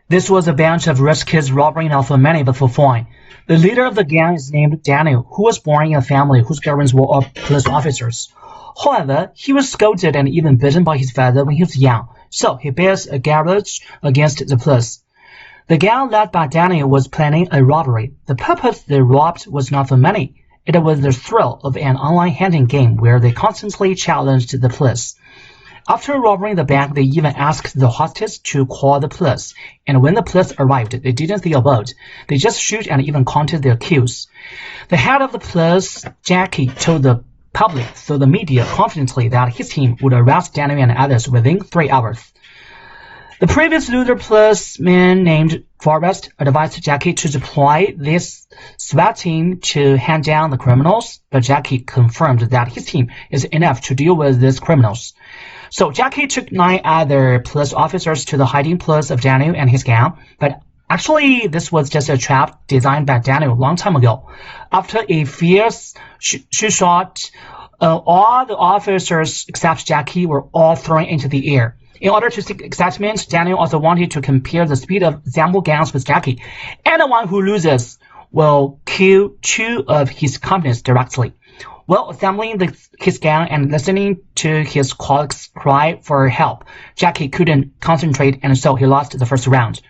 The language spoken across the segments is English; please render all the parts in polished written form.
This was a bunch of rich kids robbing off money but for fun. The leader of the gang is named Daniel, who was born in a family whose parents were all police officers. However, he was scolded and even beaten by his father when he was young, so he bears a grudge against the police. The gang led by Daniel was planning a robbery. The purpose they robbed was not for money. It was the thrill of an online hunting game where they constantly challenged the police. After robbing the bank, they even asked the hostage to call the police, and when the police arrived, they didn't say a word. They just shoot and even counted their kills. The head of the police, Jackie, told the public through the media confidently that his team would arrest Daniel and others within 3 hours. The previous Luther policeman named Forrest advised Jackie to deploy this SWAT team to hunt down the criminals, but Jackie confirmed that his team is enough to deal with these criminals. So Jackie took 9 other police officers to the hiding place of Daniel and his gang, but actually this was just a trap designed by Daniel a long time ago. After a fierce shot, all the officers except Jackie were all thrown into the air. In order to seek excitement, Daniel also wanted to compare the speed of Zambo gangs with Jackie. Anyone who loses will kill 2 of his companions directly. While assembling his gang and listening to his colleagues cry for help, Jackie couldn't concentrate, and so he lost the first round.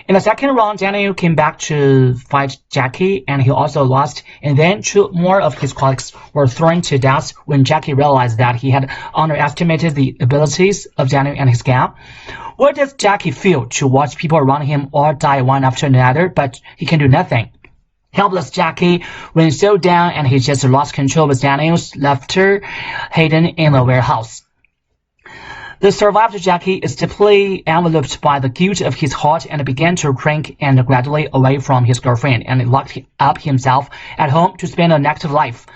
In the second round, Daniel came back to fight Jackie, and he also lost, and then 2 more of his colleagues were thrown to death when Jackie realized that he had underestimated the abilities of Daniel and his gang. What does Jackie feel to watch people around him all die one after another, but he can do nothing? Helpless Jackie went so down, and he just lost control with Daniel's laughter hidden in the warehouse. The survived Jackie is deeply enveloped by the guilt of his heart and began to shrink and gradually away from his girlfriend and locked up himself at home to spend a negative life.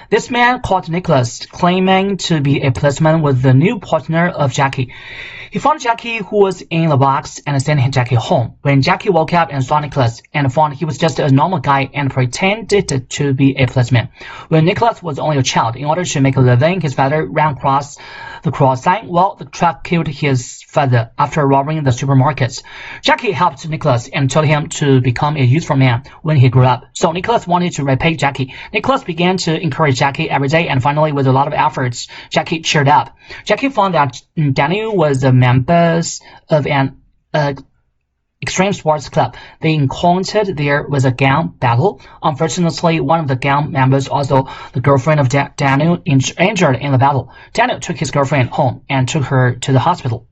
This man called Nicholas, claiming to be a policeman, was the new partner of Jackie. He found Jackie, who was in the box, and sent Jackie home. When Jackie woke up and saw Nicholas and found he was just a normal guy and pretended to be a policeman. When Nicholas was only a child, in order to make a living, his father ran across the cross sign while the truck killed his father after robbing the supermarket. Jackie helped Nicholas and told him to become a useful man when he grew up. So Nicholas wanted to repay Jackie. Nicholas began to encourage Jackie every day, and finally, with a lot of efforts, Jackie cheered up. Jackie found that Daniel was a member of an extreme sports club. They encountered there was a gang battle. Unfortunately, one of the gang members, also the girlfriend of Daniel, injured in the battle. Daniel took his girlfriend home and took her to the hospital.